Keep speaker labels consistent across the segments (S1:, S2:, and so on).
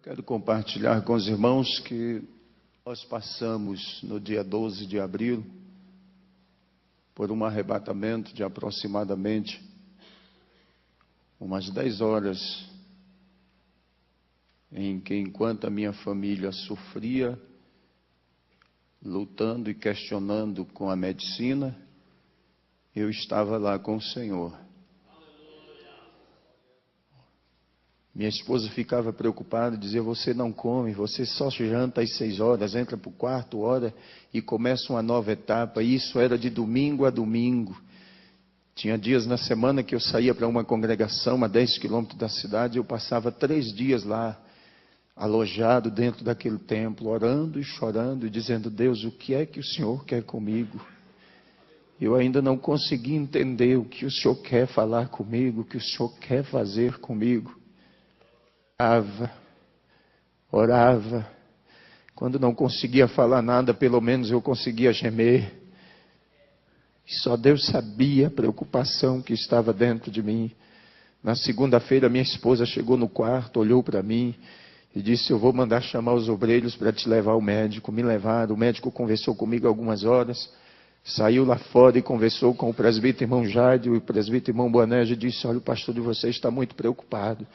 S1: Quero compartilhar com os irmãos que nós passamos no dia 12 de abril por um arrebatamento de aproximadamente umas 10 horas, em que, enquanto a minha família sofria, lutando e questionando com a medicina, eu estava lá com o Senhor. Minha esposa ficava preocupada, dizia: você não come, você só janta às 6 horas, entra para o quarto, ora e começa uma nova etapa. E isso era de domingo a domingo. Tinha dias na semana que eu saía para uma congregação a 10 quilômetros da cidade, eu passava 3 dias lá, alojado dentro daquele templo, orando e chorando e dizendo: Deus, o que é que o Senhor quer comigo? Eu ainda não consegui entender o que o Senhor quer falar comigo, o que o Senhor quer fazer comigo. Orava. Quando não conseguia falar nada, pelo menos eu conseguia gemer. E só Deus sabia a preocupação que estava dentro de mim. Na segunda-feira, minha esposa chegou no quarto, olhou para mim e disse: eu vou mandar chamar os obreiros para te levar ao médico. Me levaram, o médico conversou comigo algumas horas, saiu lá fora e conversou com o presbítero irmão Jairo e o presbítero irmão Boanerges e disse: olha, o pastor de vocês está muito preocupado.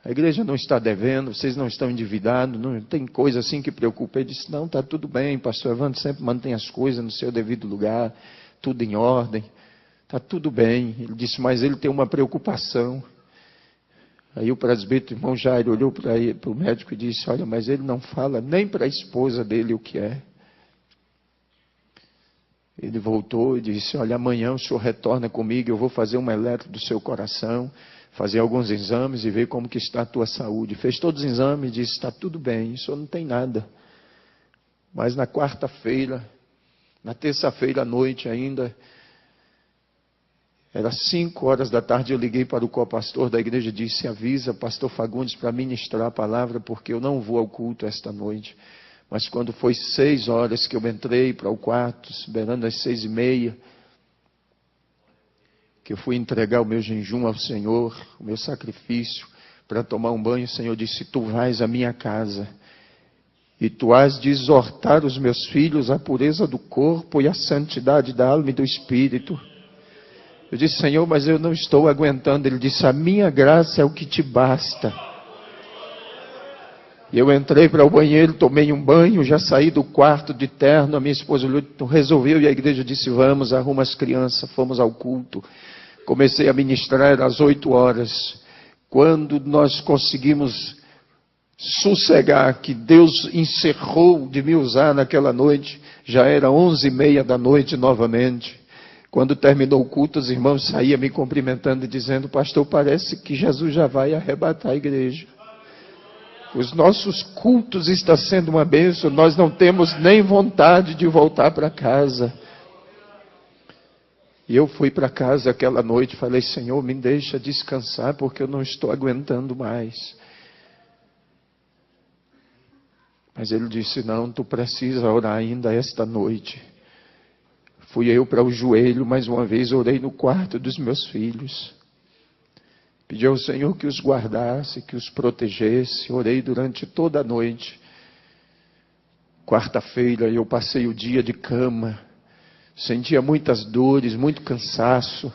S1: A igreja não está devendo, vocês não estão endividados, não tem coisa assim que preocupa. Ele disse: não, está tudo bem, pastor Evandro sempre mantém as coisas no seu devido lugar, tudo em ordem, está tudo bem. Ele disse: mas ele tem uma preocupação. Aí o presbítero irmão Jairo olhou para o médico e disse: olha, mas ele não fala nem para a esposa dele o que é. Ele voltou e disse: olha, amanhã o senhor retorna comigo, eu vou fazer uma eletro do seu coração, fazer alguns exames e ver como que está a tua saúde. Fez todos os exames e disse: está tudo bem, o senhor não tem nada. Mas na quarta-feira, na terça-feira à noite ainda, era 5 horas da tarde, eu liguei para o co-pastor da igreja e disse: avisa pastor Fagundes para ministrar a palavra, porque eu não vou ao culto esta noite. Mas quando foi 6 horas que eu entrei para o quarto, beirando às 6:30, que eu fui entregar o meu jejum ao Senhor, o meu sacrifício, para tomar um banho, o Senhor disse: tu vais à minha casa, e tu has de exortar os meus filhos à pureza do corpo e à santidade da alma e do espírito. Eu disse: Senhor, mas eu não estou aguentando. Ele disse: a minha graça é o que te basta. E eu entrei para o banheiro, tomei um banho, já saí do quarto de terno, a minha esposa resolveu e a igreja disse: vamos, arruma as crianças, fomos ao culto. Comecei a ministrar às 8 horas. Quando nós conseguimos sossegar, que Deus encerrou de me usar naquela noite, já era 11:30 da noite novamente. Quando terminou o culto, os irmãos saíam me cumprimentando e dizendo: pastor, parece que Jesus já vai arrebatar a igreja. Os nossos cultos estão sendo uma bênção, nós não temos nem vontade de voltar para casa. E eu fui para casa aquela noite e falei: Senhor, me deixa descansar, porque eu não estou aguentando mais. Mas ele disse: não, tu precisa orar ainda esta noite. Fui eu para o joelho, mais uma vez orei no quarto dos meus filhos. Pedi ao Senhor que os guardasse, que os protegesse. Orei durante toda a noite. Quarta-feira eu passei o dia de cama. Sentia muitas dores, muito cansaço.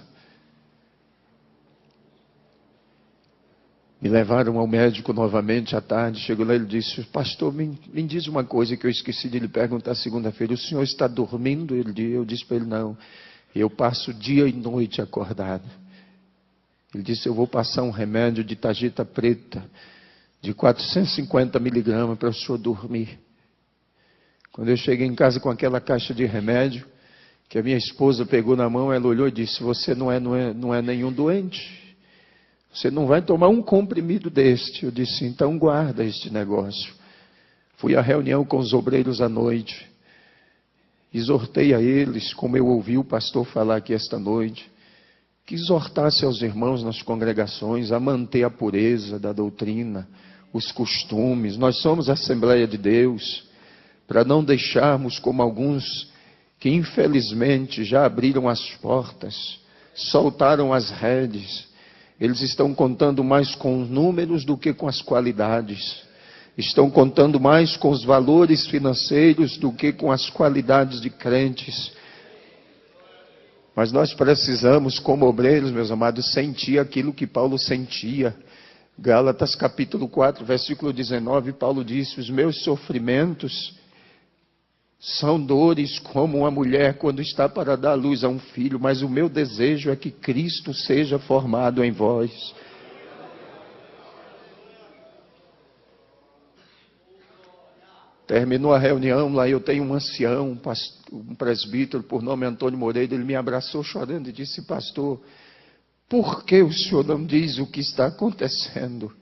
S1: Me levaram ao médico novamente à tarde. Chegou lá e ele disse: pastor, me diz uma coisa que eu esqueci de lhe perguntar segunda-feira. O senhor está dormindo? Eu disse para ele: não. Eu passo dia e noite acordado. Ele disse: eu vou passar um remédio de tagita preta, de 450 miligramas para o senhor dormir. Quando eu cheguei em casa com aquela caixa de remédio, que a minha esposa pegou na mão, ela olhou e disse: você não é nenhum doente. Você não vai tomar um comprimido deste. Eu disse: então guarda este negócio. Fui à reunião com os obreiros à noite. Exortei a eles, como eu ouvi o pastor falar aqui esta noite, que exortasse aos irmãos nas congregações a manter a pureza da doutrina, os costumes. Nós somos a Assembleia de Deus, para não deixarmos como alguns que infelizmente já abriram as portas, soltaram as redes. Eles estão contando mais com os números do que com as qualidades. estão contando mais com os valores financeiros do que com as qualidades de crentes. Mas nós precisamos, como obreiros, meus amados, sentir aquilo que Paulo sentia. Gálatas capítulo 4, versículo 19, Paulo disse: os meus sofrimentos são dores como uma mulher quando está para dar luz a um filho, mas o meu desejo é que Cristo seja formado em vós. Terminou a reunião, lá eu tenho um ancião, um presbítero por nome Antônio Moreira, ele me abraçou chorando e disse: pastor, por que o senhor não diz o que está acontecendo?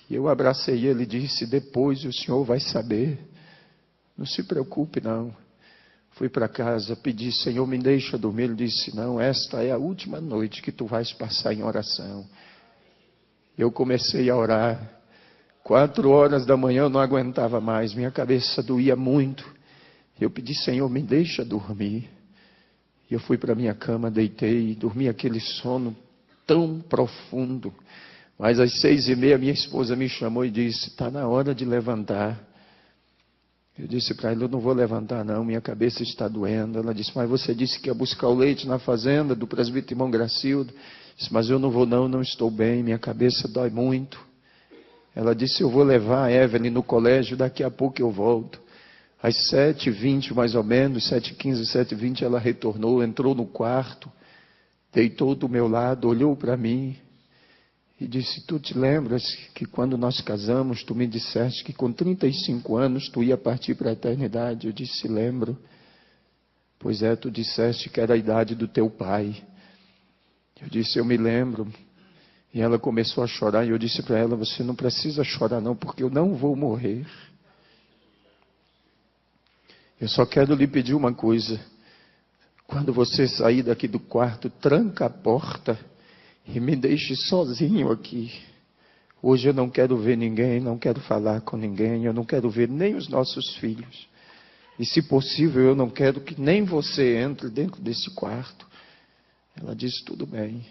S1: E eu abracei ele e disse: depois o senhor vai saber, não se preocupe não. Fui para casa, pedi: Senhor, me deixa dormir. Ele disse: não, esta é a última noite que tu vais passar em oração. Eu comecei a orar. 4 horas da manhã eu não aguentava mais, minha cabeça doía muito. Eu pedi: Senhor, me deixa dormir. E eu fui para minha cama, deitei e dormi aquele sono tão profundo. Mas às 6h30 minha esposa me chamou e disse: está na hora de levantar. Eu disse para ela: eu não vou levantar não, minha cabeça está doendo. Ela disse: mas você disse que ia buscar o leite na fazenda do presbítero irmão Gracildo. Eu disse: mas eu não vou não, não estou bem, minha cabeça dói muito. Ela disse: eu vou levar a Evelyn no colégio, daqui a pouco eu volto. Às 7h20 mais ou menos, 7h15, 7h20, ela retornou, entrou no quarto, deitou do meu lado, olhou para mim e disse: tu te lembras que quando nós casamos, tu me disseste que com 35 anos tu ia partir para a eternidade? Eu disse: lembro. Pois é, tu disseste que era a idade do teu pai. Eu disse: eu me lembro. E ela começou a chorar e eu disse para ela: você não precisa chorar não, porque eu não vou morrer. Eu só quero lhe pedir uma coisa. Quando você sair daqui do quarto, tranca a porta e me deixe sozinho aqui. Hoje eu não quero ver ninguém, não quero falar com ninguém, eu não quero ver nem os nossos filhos. E se possível, eu não quero que nem você entre dentro desse quarto. Ela disse: tudo bem.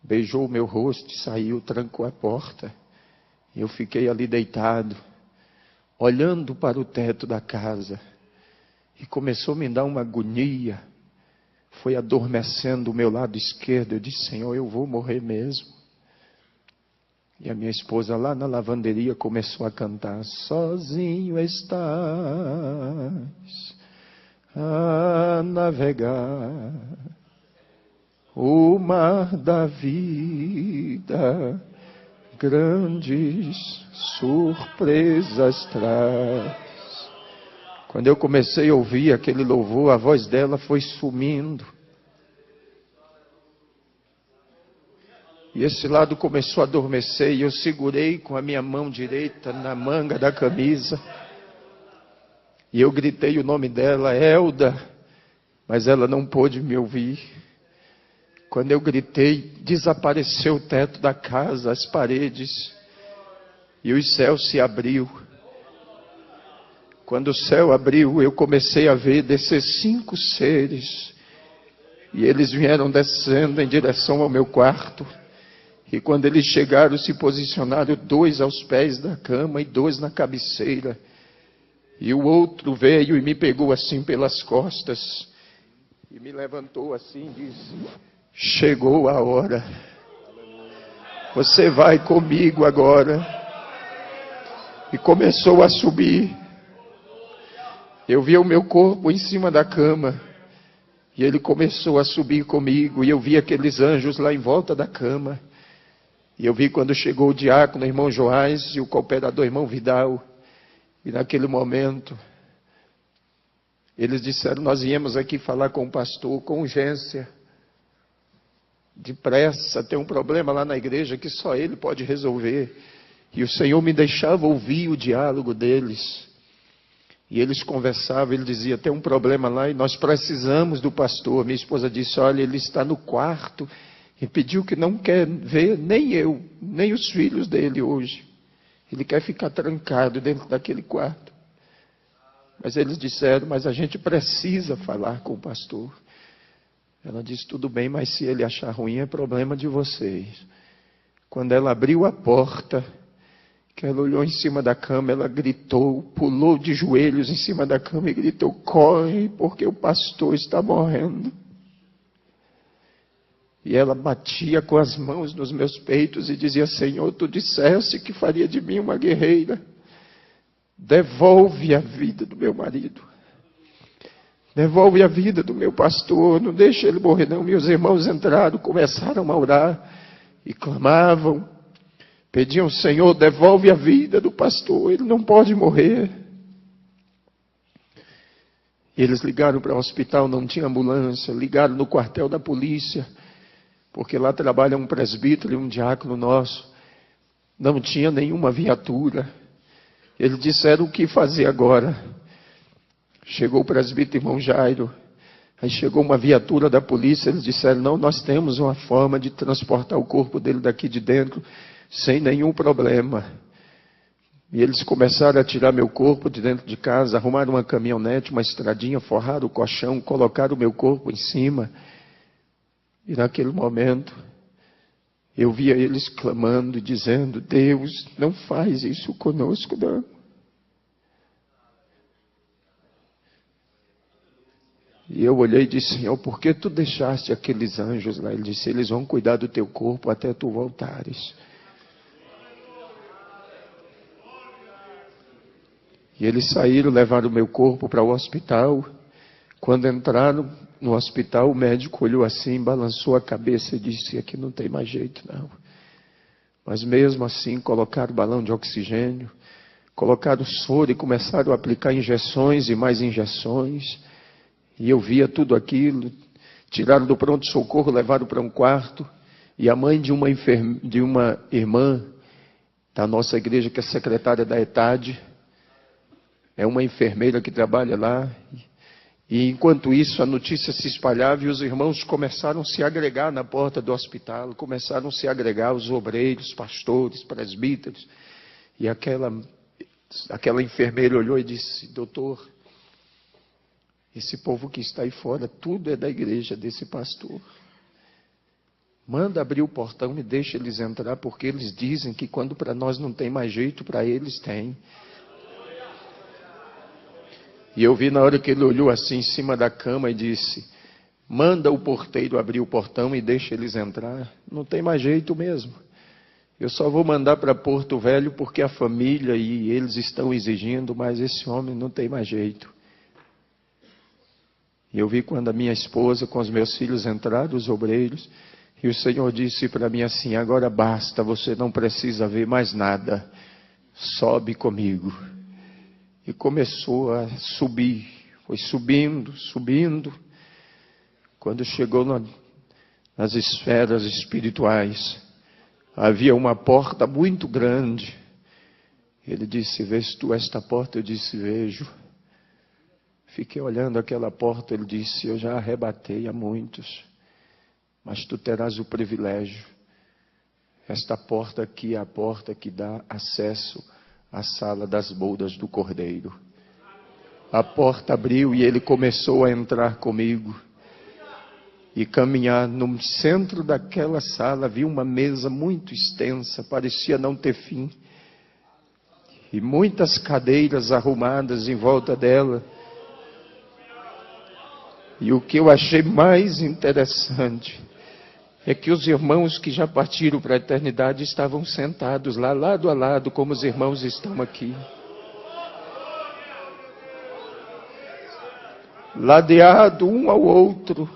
S1: Beijou o meu rosto e saiu, trancou a porta. E eu fiquei ali deitado, olhando para o teto da casa. E começou a me dar uma agonia. Foi adormecendo o meu lado esquerdo. Eu disse: Senhor, eu vou morrer mesmo. E a minha esposa lá na lavanderia começou a cantar: sozinho estás a navegar o mar da vida, grandes surpresas traz. Quando eu comecei a ouvir aquele louvor, a voz dela foi sumindo. E esse lado começou a adormecer e eu segurei com a minha mão direita na manga da camisa. E eu gritei o nome dela: Elda, mas ela não pôde me ouvir. Quando eu gritei, desapareceu o teto da casa, as paredes, e o céu se abriu. Quando o céu abriu, eu comecei a ver descer 5 seres, e eles vieram descendo em direção ao meu quarto. E quando eles chegaram, se posicionaram 2 aos pés da cama e 2 na cabeceira. E o outro veio e me pegou assim pelas costas, e me levantou assim e disse: chegou a hora. Você vai comigo agora. E começou a subir. Eu vi o meu corpo em cima da cama. E ele começou a subir comigo. E eu vi aqueles anjos lá em volta da cama. E eu vi quando chegou o diácono, o irmão Joás, e o cooperador, irmão Vidal. E naquele momento, eles disseram: nós viemos aqui falar com o pastor com urgência. Depressa, tem um problema lá na igreja que só ele pode resolver. E o Senhor me deixava ouvir o diálogo deles. E eles conversavam, ele dizia: tem um problema lá e nós precisamos do pastor. Minha esposa disse: olha, ele está no quarto e pediu que não quer ver nem eu, nem os filhos dele hoje. Ele quer ficar trancado dentro daquele quarto. Mas eles disseram: mas a gente precisa falar com o pastor. Ela disse: tudo bem, mas se ele achar ruim é problema de vocês. Quando ela abriu a porta, que ela olhou em cima da cama, ela gritou, pulou de joelhos em cima da cama e gritou: corre, porque o pastor está morrendo. E ela batia com as mãos nos meus peitos e dizia: Senhor, tu disseste que faria de mim uma guerreira. Devolve a vida do meu marido. Devolve a vida do meu pastor. Não deixa ele morrer não. Meus irmãos entraram, começaram a orar e clamavam. Pediam: Senhor, devolve a vida do pastor. Ele não pode morrer. E eles ligaram para o hospital, não tinha ambulância. Ligaram no quartel da polícia, porque lá trabalha um presbítero e um diácono nosso. Não tinha nenhuma viatura. Eles disseram: o que fazer agora? Chegou o presbítero irmão Jairo. Aí chegou uma viatura da polícia. Eles disseram: não, nós temos uma forma de transportar o corpo dele daqui de dentro sem nenhum problema. E eles começaram a tirar meu corpo de dentro de casa, arrumaram uma caminhonete, uma estradinha, forraram o colchão, colocaram o meu corpo em cima. E naquele momento, eu via eles clamando e dizendo: Deus, não faz isso conosco, não. E eu olhei e disse: Senhor, por que tu deixaste aqueles anjos lá? Ele disse: eles vão cuidar do teu corpo até tu voltares. E eles saíram, levaram o meu corpo para o hospital. Quando entraram no hospital, o médico olhou assim, balançou a cabeça e disse: aqui não tem mais jeito não. Mas mesmo assim colocaram balão de oxigênio, colocaram soro e começaram a aplicar injeções e mais injeções. E eu via tudo aquilo. Tiraram do pronto-socorro, levaram para um quarto. E a mãe de uma irmã da nossa igreja, que é secretária da ETAD, é uma enfermeira que trabalha lá. E enquanto isso, a notícia se espalhava e os irmãos começaram a se agregar na porta do hospital, começaram a se agregar os obreiros, pastores, presbíteros. E aquela enfermeira olhou e disse: doutor, esse povo que está aí fora, tudo é da igreja desse pastor. Manda abrir o portão e deixa eles entrar, porque eles dizem que quando para nós não tem mais jeito, para eles tem. E eu vi na hora que ele olhou assim em cima da cama e disse: manda o porteiro abrir o portão e deixa eles entrar. Não tem mais jeito mesmo. Eu só vou mandar para Porto Velho porque a família e eles estão exigindo, mas esse homem não tem mais jeito. E eu vi quando a minha esposa com os meus filhos entraram, os obreiros, e o Senhor disse para mim assim: agora basta, você não precisa ver mais nada. Sobe comigo. E começou a subir, foi subindo, subindo. Quando chegou nas esferas espirituais, havia uma porta muito grande. Ele disse: vês tu esta porta? Eu disse: vejo. Fiquei olhando aquela porta. Ele disse: eu já arrebatei a muitos, mas tu terás o privilégio. Esta porta aqui é a porta que dá acesso a sala das bodas do Cordeiro. A porta abriu e ele começou a entrar comigo e caminhar. No centro daquela sala havia uma mesa muito extensa, parecia não ter fim, e muitas cadeiras arrumadas em volta dela. E o que eu achei mais interessante é que os irmãos que já partiram para a eternidade estavam sentados lá, lado a lado, como os irmãos estão aqui. Ladeado um ao outro.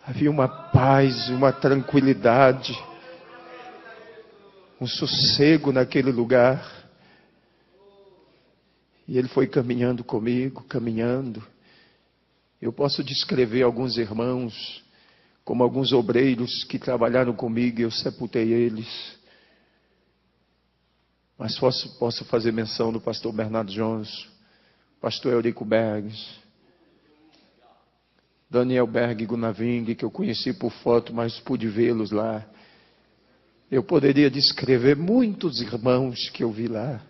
S1: Havia uma paz, uma tranquilidade, um sossego naquele lugar. E ele foi caminhando comigo, caminhando. Eu posso descrever alguns irmãos, como alguns obreiros que trabalharam comigo, e eu sepultei eles. Mas posso fazer menção do pastor Bernardo Jones, pastor Eurico Bergs, Daniel Berg Gunaving, que eu conheci por foto, mas pude vê-los lá. Eu poderia descrever muitos irmãos que eu vi lá.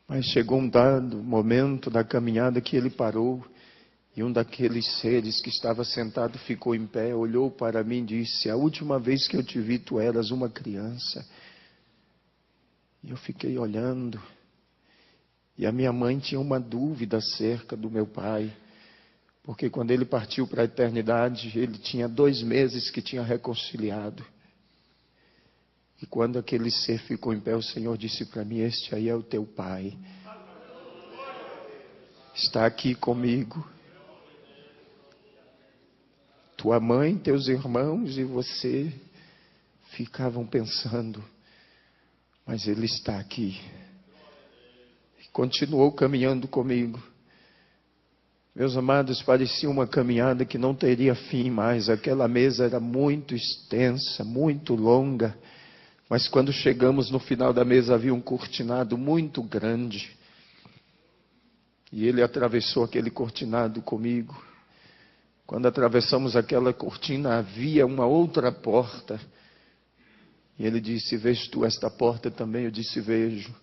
S1: Mas chegou um dado momento da caminhada que ele parou E um daqueles seres que estava sentado ficou em pé, olhou para mim e disse: a última vez que eu te vi, tu eras uma criança. E eu fiquei olhando. E a minha mãe tinha uma dúvida acerca do meu pai. Porque quando ele partiu para a eternidade, ele tinha 2 meses que tinha reconciliado. E quando aquele ser ficou em pé, o Senhor disse para mim: este aí é o teu pai. Está aqui comigo. Tua mãe, teus irmãos e você ficavam pensando, mas ele está aqui. E continuou caminhando comigo. Meus amados, parecia uma caminhada que não teria fim mais. Aquela mesa era muito extensa, muito longa. Mas quando chegamos no final da mesa, havia um cortinado muito grande. E ele atravessou aquele cortinado comigo. Quando atravessamos aquela cortina, havia uma outra porta. E ele disse: vês tu esta porta também? Eu disse: vejo.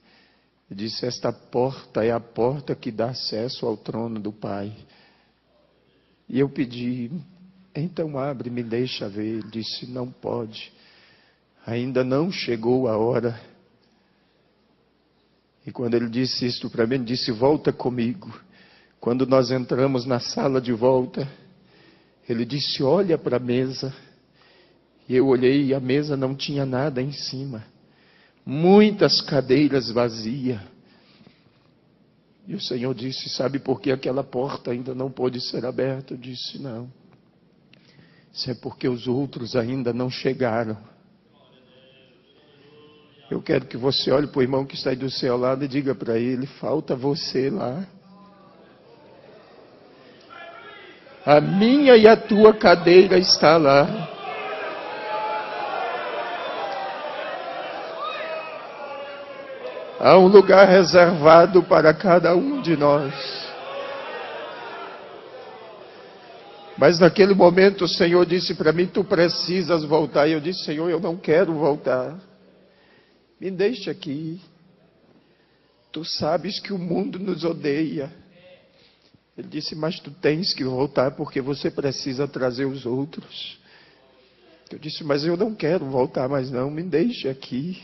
S1: Ele disse: esta porta é a porta que dá acesso ao trono do Pai. E eu pedi: então abre, me deixa ver. Ele disse: não pode. Ainda não chegou a hora. E quando ele disse isto para mim, ele disse: volta comigo. Quando nós entramos na sala de volta, ele disse: olha para a mesa. E eu olhei e a mesa não tinha nada em cima. Muitas cadeiras vazias. E o Senhor disse: sabe por que aquela porta ainda não pôde ser aberta? Eu disse: não. Isso é porque os outros ainda não chegaram. Eu quero que você olhe para o irmão que está aí do seu lado e diga para ele: falta você lá. A minha e a tua cadeira está lá. Há um lugar reservado para cada um de nós. Mas naquele momento o Senhor disse para mim: tu precisas voltar. E eu disse: Senhor, eu não quero voltar. Me deixa aqui. Tu sabes que o mundo nos odeia. Ele disse: mas tu tens que voltar porque você precisa trazer os outros. Eu disse: mas eu não quero voltar mais não, me deixe aqui.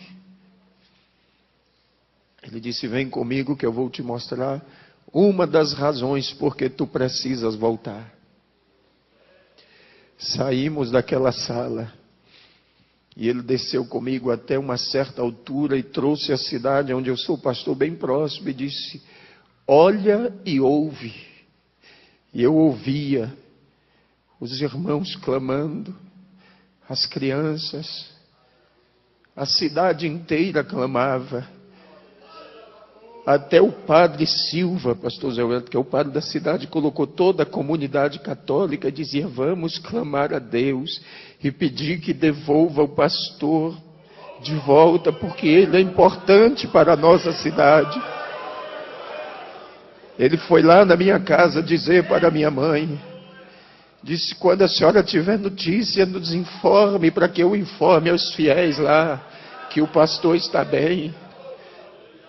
S1: Ele disse: vem comigo que eu vou te mostrar uma das razões porque tu precisas voltar. Saímos daquela sala e ele desceu comigo até uma certa altura e trouxe a cidade onde eu sou pastor bem próximo e disse: olha e ouve. E eu ouvia os irmãos clamando, as crianças, a cidade inteira clamava. Até o padre Silva, pastor Zé Wellington, que é o padre da cidade, colocou toda a comunidade católica e dizia: vamos clamar a Deus e pedir que devolva o pastor de volta, porque ele é importante para a nossa cidade. Ele foi lá na minha casa dizer para a minha mãe, disse: quando a senhora tiver notícia, nos informe, para que eu informe aos fiéis lá, que o pastor está bem.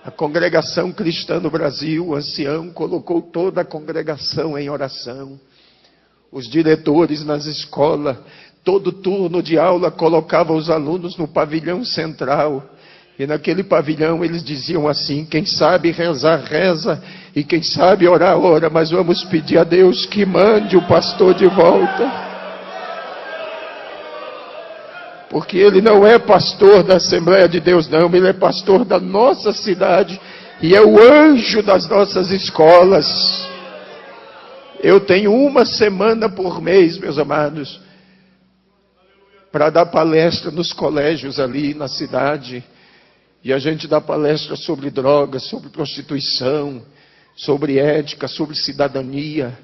S1: A congregação cristã no Brasil, o ancião, colocou toda a congregação em oração. Os diretores nas escolas, todo turno de aula, colocavam os alunos no pavilhão central. E naquele pavilhão eles diziam assim: quem sabe rezar, reza, e quem sabe orar, ora, mas vamos pedir a Deus que mande o pastor de volta. Porque ele não é pastor da Assembleia de Deus, não, ele é pastor da nossa cidade, e é o anjo das nossas escolas. Eu tenho 1 semana por mês, meus amados, para dar palestra nos colégios ali na cidade. E a gente dá palestra sobre drogas, sobre prostituição, sobre ética, sobre cidadania.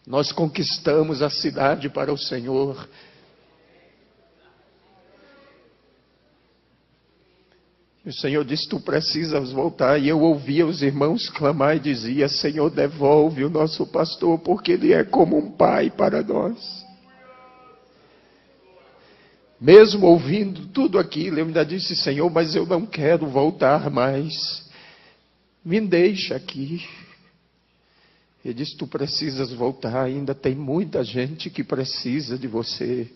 S1: Nós conquistamos a cidade para o Senhor. E o Senhor disse: tu precisas voltar. E eu ouvia os irmãos clamar e dizia: Senhor, devolve o nosso pastor, porque ele é como um pai para nós. Mesmo ouvindo tudo aquilo, eu ainda disse: Senhor, mas eu não quero voltar mais. Me deixa aqui. Ele disse, tu precisas voltar, ainda tem muita gente que precisa de você.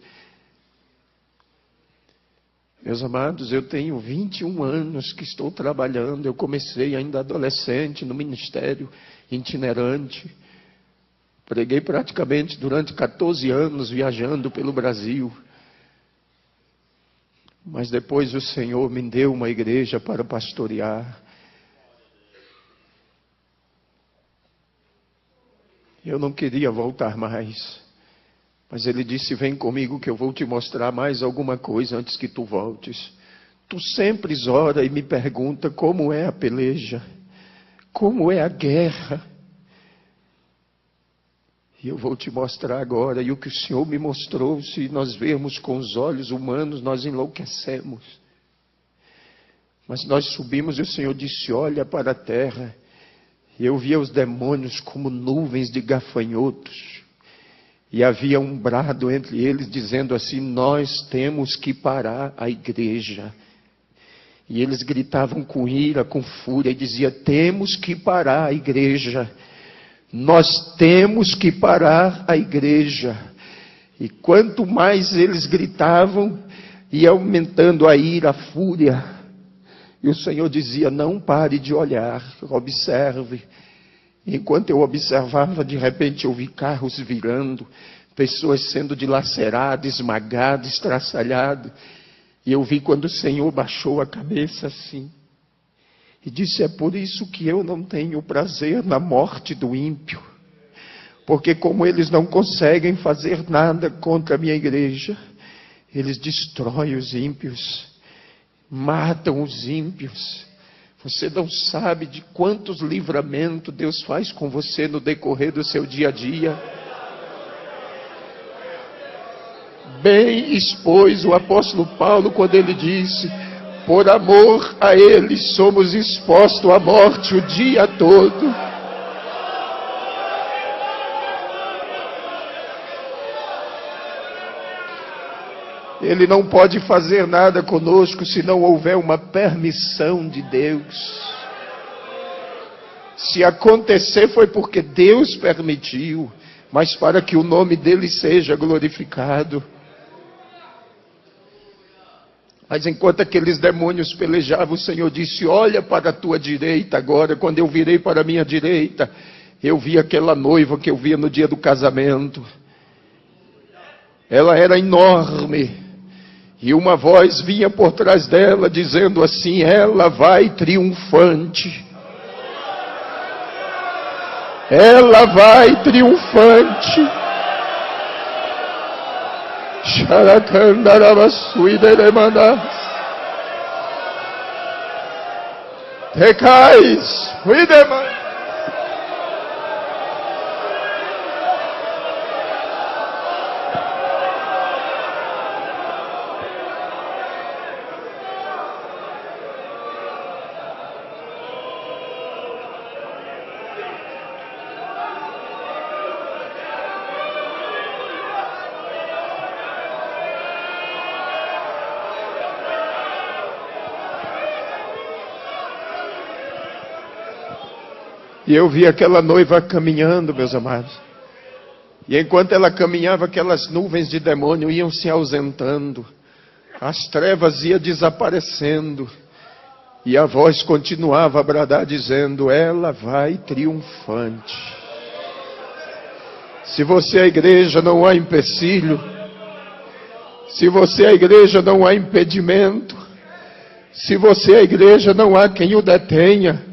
S1: Meus amados, eu tenho 21 anos que estou trabalhando, eu comecei ainda adolescente no ministério itinerante. Preguei praticamente durante 14 anos viajando pelo Brasil. Mas depois o Senhor me deu uma igreja para pastorear. Eu não queria voltar mais. Mas Ele disse, vem comigo que eu vou te mostrar mais alguma coisa antes que tu voltes. Tu sempre ora e me pergunta como é a peleja, como é a guerra. E eu vou te mostrar agora. E o que o Senhor me mostrou, se nós vermos com os olhos humanos, nós enlouquecemos. Mas nós subimos e o Senhor disse, olha para a terra. E eu via os demônios como nuvens de gafanhotos. E havia um brado entre eles dizendo assim, nós temos que parar a igreja. E eles gritavam com ira, com fúria, e diziam, temos que parar a igreja. Nós temos que parar a igreja. E quanto mais eles gritavam, ia aumentando a ira, a fúria. E o Senhor dizia, não pare de olhar, observe. Enquanto eu observava, de repente eu vi carros virando, pessoas sendo dilaceradas, esmagadas, estraçalhadas. E eu vi quando o Senhor baixou a cabeça assim. E disse, é por isso que eu não tenho prazer na morte do ímpio. Porque como eles não conseguem fazer nada contra a minha igreja, eles destroem os ímpios, matam os ímpios. Você não sabe de quantos livramentos Deus faz com você no decorrer do seu dia a dia. Bem expôs o apóstolo Paulo quando ele disse, por amor a ele somos expostos à morte o dia todo. Ele não pode fazer nada conosco se não houver uma permissão de Deus. Se acontecer foi porque Deus permitiu, mas para que o nome dele seja glorificado. Mas enquanto aqueles demônios pelejavam, o Senhor disse, olha para a tua direita agora. Quando eu virei para a minha direita, eu vi aquela noiva que eu via no dia do casamento. Ela era enorme. E uma voz vinha por trás dela, dizendo assim, ela vai triunfante. Ela vai triunfante. Xaracandarabassuideremana. Recais, uidema. E eu vi aquela noiva caminhando, meus amados. E enquanto ela caminhava, aquelas nuvens de demônio iam se ausentando. As trevas iam desaparecendo. E a voz continuava a bradar, dizendo, ela vai triunfante. Se você é a igreja, não há empecilho. Se você é a igreja, não há impedimento. Se você é a igreja, não há quem o detenha.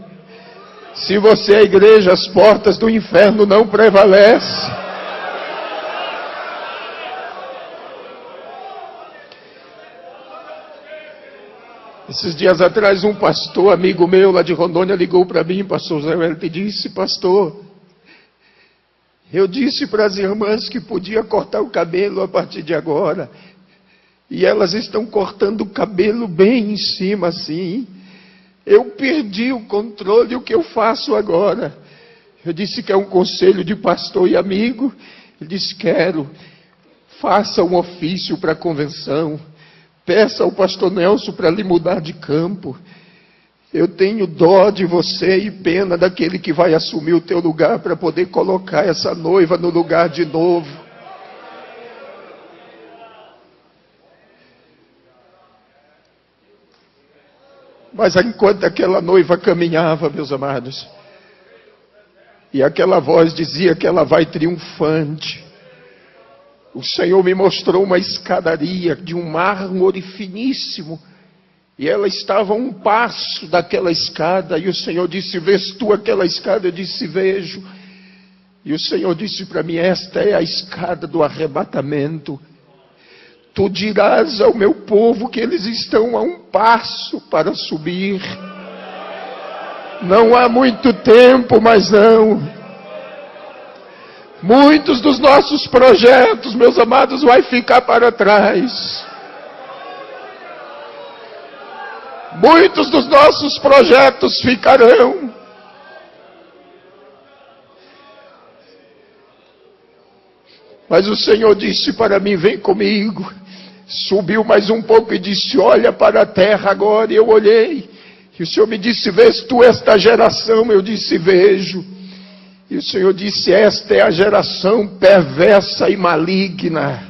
S1: Se você é a igreja, as portas do inferno não prevalecem. Esses dias atrás, um pastor, amigo meu lá de Rondônia, ligou para mim, pastor Zé Wellington, e disse, pastor, eu disse para as irmãs que podia cortar o cabelo a partir de agora. E elas estão cortando o cabelo bem em cima assim. Eu perdi o controle, o que eu faço agora? Eu disse que é um conselho de pastor e amigo. Ele disse, quero. Faça um ofício para a convenção. Peça ao pastor Nelson para lhe mudar de campo. Eu tenho dó de você e pena daquele que vai assumir o teu lugar para poder colocar essa noiva no lugar de novo. Mas enquanto aquela noiva caminhava, meus amados, e aquela voz dizia que ela vai triunfante, o Senhor me mostrou uma escadaria de um mármore finíssimo, e ela estava a um passo daquela escada, e o Senhor disse: vês tu aquela escada? Eu disse: vejo. E o Senhor disse para mim: esta é a escada do arrebatamento. Tu dirás ao meu povo que eles estão a um passo para subir. Não há muito tempo, mas não. Muitos dos nossos projetos, meus amados, vai ficar para trás. Muitos dos nossos projetos ficarão. Mas o Senhor disse para mim: vem comigo. Subiu mais um pouco e disse: olha para a terra agora. E eu olhei. E o Senhor me disse: vês tu esta geração? Eu disse: vejo. E o Senhor disse: esta é a geração perversa e maligna.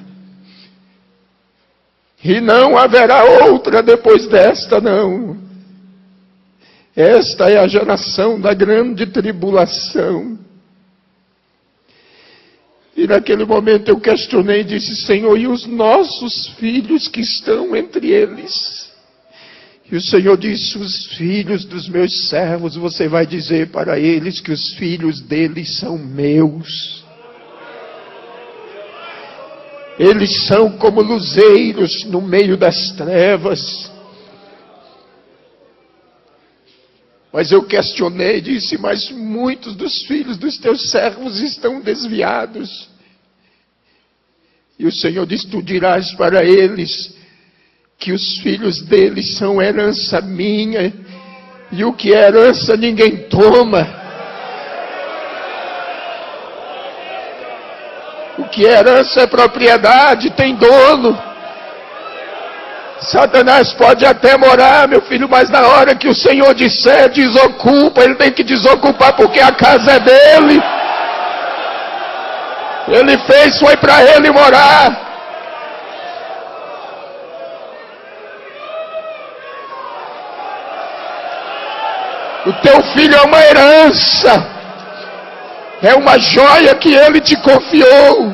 S1: E não haverá outra depois desta, não. Esta é a geração da grande tribulação. E naquele momento eu questionei e disse: Senhor, e os nossos filhos que estão entre eles? E o Senhor disse: os filhos dos meus servos, você vai dizer para eles que os filhos deles são meus. Eles são como luzeiros no meio das trevas. Mas eu questionei e disse: mas muitos dos filhos dos teus servos estão desviados. E o Senhor disse: tu dirás para eles que os filhos deles são herança minha, e o que é herança ninguém toma. O que é herança é propriedade, tem dono. Satanás pode até morar, meu filho, mas na hora que o Senhor disser desocupa, ele tem que desocupar, porque a casa é dele. Ele fez, foi para ele morar. O teu filho é uma herança. É uma joia que ele te confiou.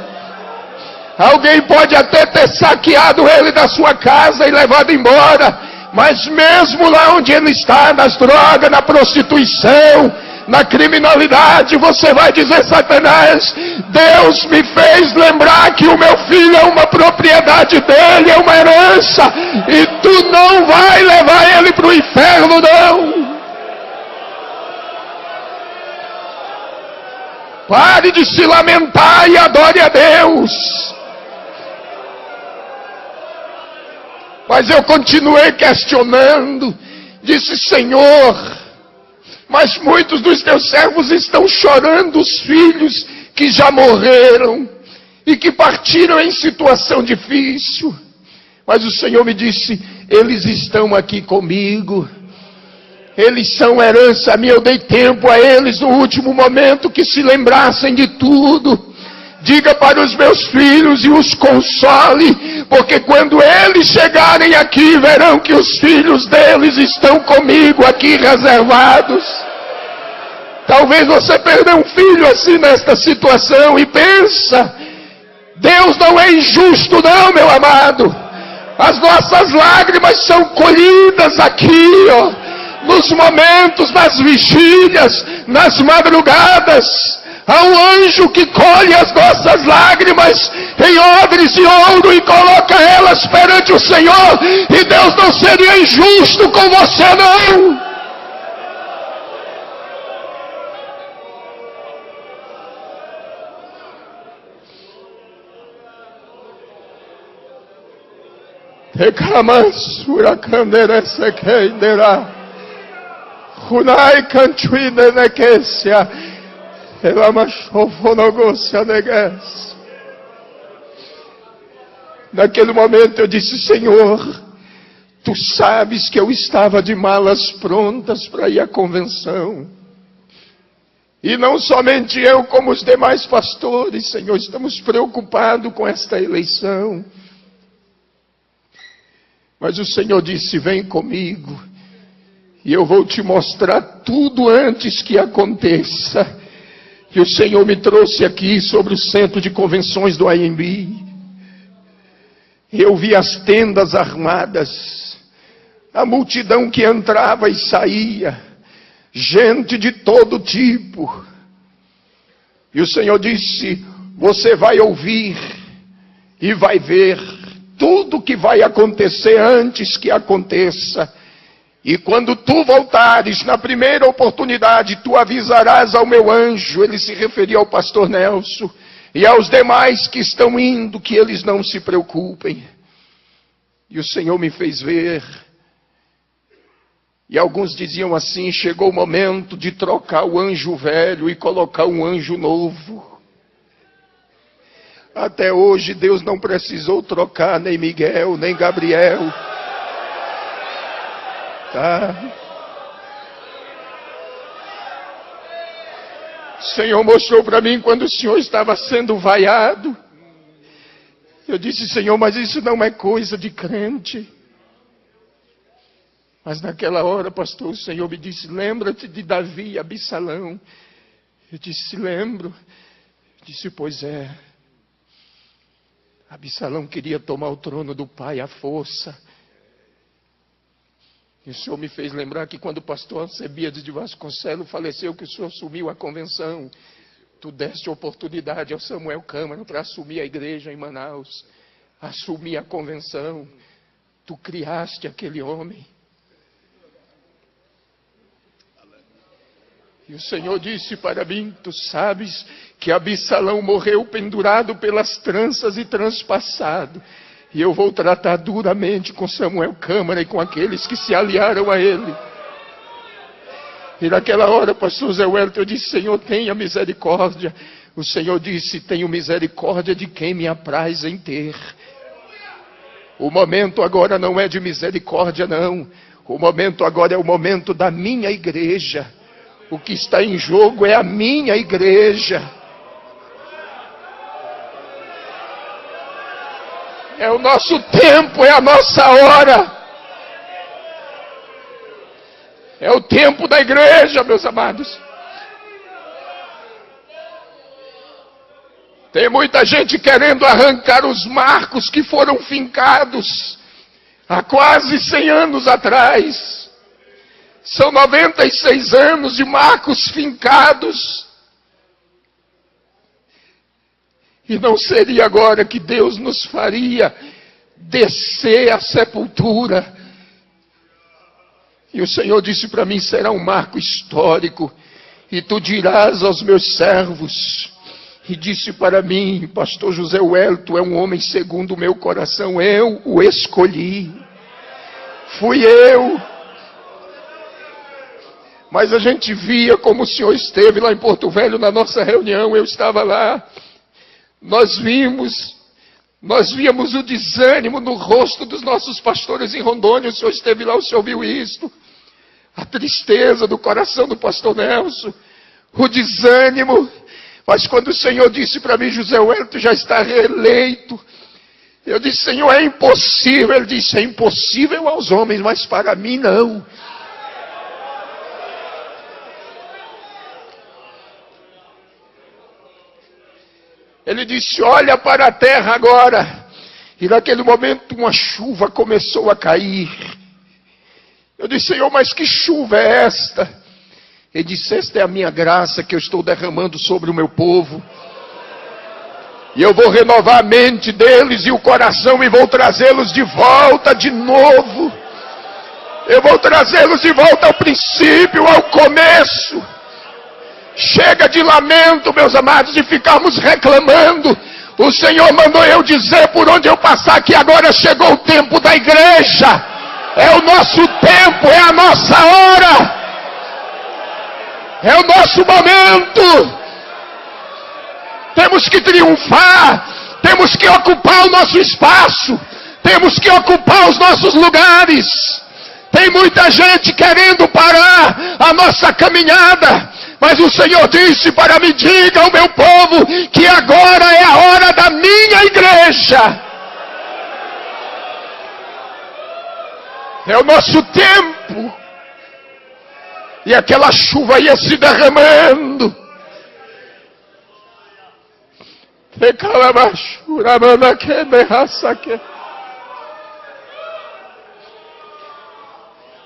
S1: Alguém pode até ter saqueado ele da sua casa e levado embora, mas mesmo lá onde ele está, nas drogas, na prostituição, na criminalidade, você vai dizer: Satanás, Deus me fez lembrar que o meu filho é uma propriedade dele, é uma herança, e tu não vai levar ele para o inferno, não. Pare de se lamentar e adore a Deus. Mas eu continuei questionando. Disse: Senhor, mas muitos dos teus servos estão chorando os filhos que já morreram e que partiram em situação difícil. Mas o Senhor me disse: eles estão aqui comigo. Eles são herança minha. Eu dei tempo a eles no último momento que se lembrassem de tudo. Diga para os meus filhos e os console, porque quando eles chegarem aqui, verão que os filhos deles estão comigo aqui reservados. Talvez você perdeu um filho assim nesta situação e pensa: Deus não é injusto não, meu amado. As nossas lágrimas são colhidas aqui, ó. Nos momentos, nas vigílias, nas madrugadas, há um anjo que colhe as nossas lágrimas em odres de ouro e coloca elas perante o Senhor. E Deus não seria injusto com você, não. Reclamassura canderessa quenderá. Hunai cantuine nequecia, ela machofonogocia negues. Naquele momento eu disse: Senhor, Tu sabes que eu estava de malas prontas para ir à convenção. E não somente eu, como os demais pastores, Senhor, estamos preocupados com esta eleição. Mas o Senhor disse: vem comigo, e eu vou te mostrar tudo antes que aconteça. E o Senhor me trouxe aqui sobre o centro de convenções do AMB. Eu vi as tendas armadas, a multidão que entrava e saía, gente de todo tipo. E o Senhor disse: você vai ouvir e vai ver tudo que vai acontecer antes que aconteça. E quando tu voltares, na primeira oportunidade, tu avisarás ao meu anjo. Ele se referia ao pastor Nelson e aos demais que estão indo, que eles não se preocupem. E o Senhor me fez ver. E alguns diziam assim: chegou o momento de trocar o anjo velho e colocar um anjo novo. Até hoje Deus não precisou trocar nem Miguel, nem Gabriel. Tá? O Senhor mostrou para mim quando o Senhor estava sendo vaiado. Eu disse: Senhor, mas isso não é coisa de crente. Mas naquela hora, pastor, o Senhor me disse: lembra-te de Davi e Absalão. Eu disse: lembro. Eu disse: pois é. Absalão queria tomar o trono do pai à força. E o Senhor me fez lembrar que quando o pastor Alcebiades de Vasconcelos faleceu, que o Senhor assumiu a convenção, tu deste oportunidade ao Samuel Câmara para assumir a igreja em Manaus, assumir a convenção. Tu criaste aquele homem. E o Senhor disse para mim: tu sabes que Absalão morreu pendurado pelas tranças e transpassado. E eu vou tratar duramente com Samuel Câmara e com aqueles que se aliaram a ele. E naquela hora, pastor Zé Wellington, eu disse: Senhor, tenha misericórdia. O Senhor disse: tenho misericórdia de quem me apraz em ter. O momento agora não é de misericórdia, não. O momento agora é o momento da minha igreja. O que está em jogo é a minha igreja. É o nosso tempo, é a nossa hora. É o tempo da igreja, meus amados. Tem muita gente querendo arrancar os marcos que foram fincados há quase 100 anos atrás. São 96 anos de marcos fincados. E não seria agora que Deus nos faria descer à sepultura. E o Senhor disse para mim: será um marco histórico. E tu dirás aos meus servos. E disse para mim: pastor José Wellington é um homem segundo o meu coração. Eu o escolhi. Fui eu. Mas a gente via como o Senhor esteve lá em Porto Velho na nossa reunião. Eu estava lá. Nós víamos o desânimo no rosto dos nossos pastores em Rondônia. O Senhor esteve lá, o Senhor viu isto. A tristeza do coração do pastor Nelson. O desânimo. Mas quando o Senhor disse para mim: José Wellington já está reeleito. Eu disse: Senhor, é impossível. Ele disse: é impossível aos homens, mas para mim não. Ele disse: olha para a terra agora. E naquele momento uma chuva começou a cair. Eu disse: Senhor, mas que chuva é esta? Ele disse: esta é a minha graça que eu estou derramando sobre o meu povo. E eu vou renovar a mente deles e o coração e vou trazê-los de volta de novo. Eu vou trazê-los de volta ao princípio, ao começo. Chega de lamento, meus amados, de ficarmos reclamando. O Senhor mandou eu dizer por onde eu passar que agora chegou o tempo da igreja. É o nosso tempo, é a nossa hora. É o nosso momento. Temos que triunfar. Temos que ocupar o nosso espaço. Temos que ocupar os nossos lugares. Tem muita gente querendo parar a nossa caminhada, mas o Senhor disse para mim: diga ao meu povo que agora é a hora da minha igreja. É o nosso tempo. E aquela chuva ia se derramando.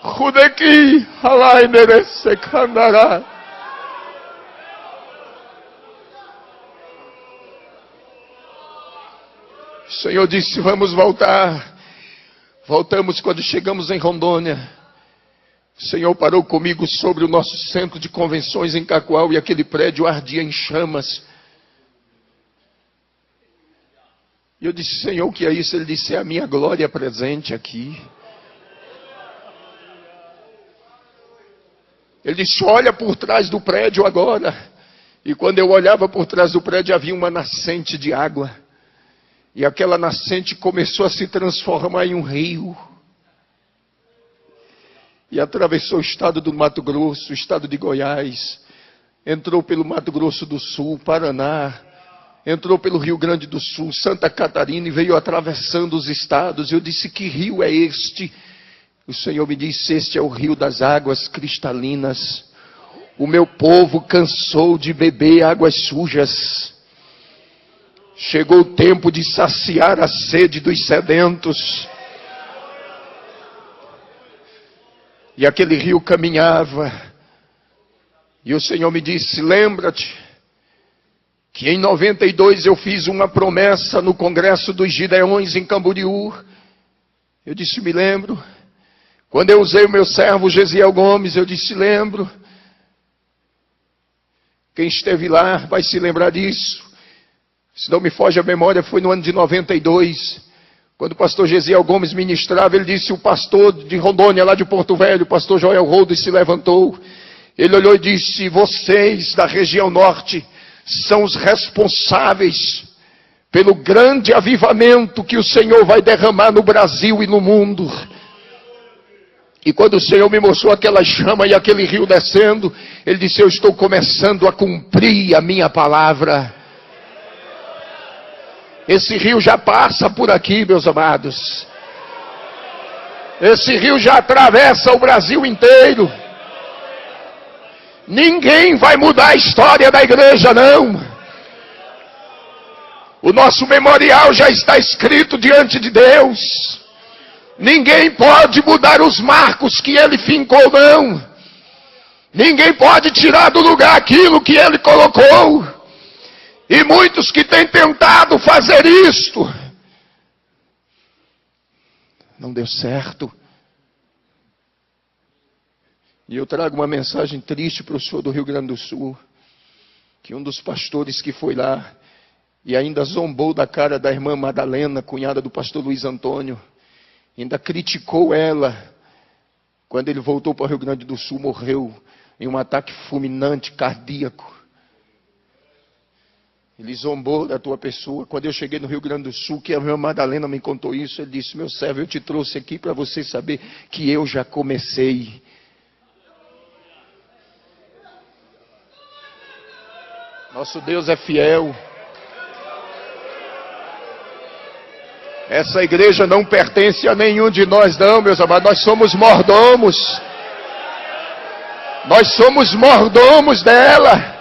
S1: Rudeki halainere sekandará. O Senhor disse: vamos voltar. Voltamos quando chegamos em Rondônia. O Senhor parou comigo sobre o nosso centro de convenções em Cacoal e aquele prédio ardia em chamas. E eu disse: Senhor, o que é isso? Ele disse: é a minha glória presente aqui. Ele disse: olha por trás do prédio agora. E quando eu olhava por trás do prédio, havia uma nascente de água. E aquela nascente começou a se transformar em um rio. E atravessou o estado do Mato Grosso, o estado de Goiás. Entrou pelo Mato Grosso do Sul, Paraná. Entrou pelo Rio Grande do Sul, Santa Catarina, e veio atravessando os estados. Eu disse: que rio é este? O Senhor me disse: este é o rio das águas cristalinas. O meu povo cansou de beber águas sujas. Chegou o tempo de saciar a sede dos sedentos. E aquele rio caminhava. E o Senhor me disse: lembra-te que em 92 eu fiz uma promessa no Congresso dos Gideões em Camboriú. Eu disse: me lembro. Quando eu usei o meu servo Gesiel Gomes, eu disse: lembro. Quem esteve lá vai se lembrar disso. Se não me foge a memória, foi no ano de 92. Quando o pastor Gesiel Gomes ministrava, ele disse: o pastor de Rondônia, lá de Porto Velho, o pastor Joel Rodas, se levantou. Ele olhou e disse: vocês da região norte são os responsáveis pelo grande avivamento que o Senhor vai derramar no Brasil e no mundo. E quando o Senhor me mostrou aquela chama e aquele rio descendo, Ele disse: eu estou começando a cumprir a minha palavra. Esse rio já passa por aqui, meus amados. Esse rio já atravessa o Brasil inteiro. Ninguém vai mudar a história da igreja, não. O nosso memorial já está escrito diante de Deus. Ninguém pode mudar os marcos que Ele fincou, não. Ninguém pode tirar do lugar aquilo que Ele colocou. E muitos que têm tentado fazer isto, não deu certo. E eu trago uma mensagem triste para o senhor do Rio Grande do Sul, que um dos pastores que foi lá, e ainda zombou da cara da irmã Madalena, cunhada do pastor Luiz Antônio, ainda criticou ela, quando ele voltou para o Rio Grande do Sul, morreu em um ataque fulminante, cardíaco. Ele zombou da tua pessoa. Quando eu cheguei no Rio Grande do Sul, que a minha Madalena me contou isso, ele disse: meu servo, eu te trouxe aqui para você saber que eu já comecei. Nosso Deus é fiel. Essa igreja não pertence a nenhum de nós, não, meus amados. Nós somos mordomos. Nós somos mordomos dela.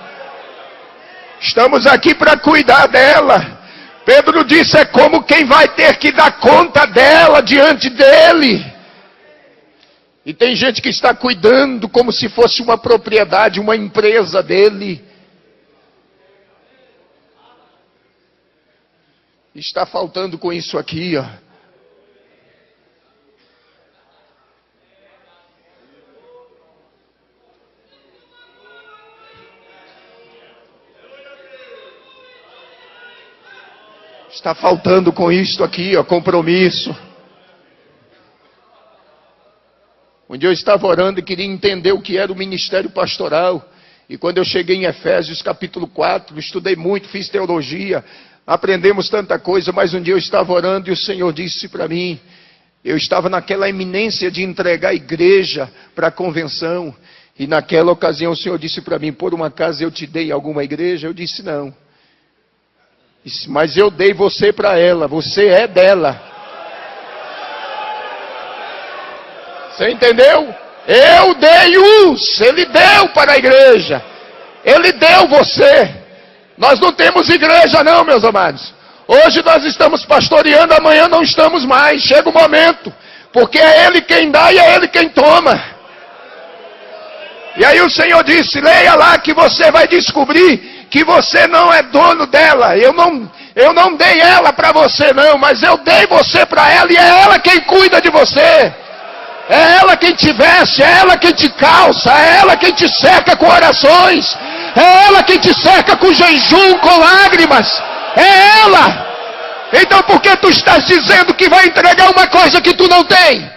S1: Estamos aqui para cuidar dela. Pedro disse: é como quem vai ter que dar conta dela diante dele. E tem gente que está cuidando como se fosse uma propriedade, uma empresa dele. Está faltando com isso aqui, ó. Está faltando com isto aqui, ó, compromisso. Um dia eu estava orando e queria entender o que era o ministério pastoral. E quando eu cheguei em Efésios capítulo 4, estudei muito, fiz teologia. aprendemos tanta coisa, mas um dia eu estava orando e o Senhor disse para mim, eu estava naquela iminência de entregar a igreja para a convenção, e naquela ocasião o Senhor disse para mim, por uma acaso eu te dei alguma igreja? Eu disse não. Disse, mas eu dei você para ela, você é dela. Você entendeu? Eu dei uns, ele deu para a igreja. Ele deu você. Nós não temos igreja não, meus amados. Hoje nós estamos pastoreando, amanhã não estamos mais. Chega o momento, porque é Ele quem dá e é Ele quem toma. E aí o Senhor disse, leia lá que você vai descobrir que você não é dono dela. Eu não dei ela para você não, mas eu dei você para ela e é ela quem cuida de você. É ela quem te veste, é ela quem te calça, é ela quem te cerca com orações, é ela quem te cerca com jejum, com lágrimas, é ela. Então por que tu estás dizendo que vai entregar uma coisa que tu não tem?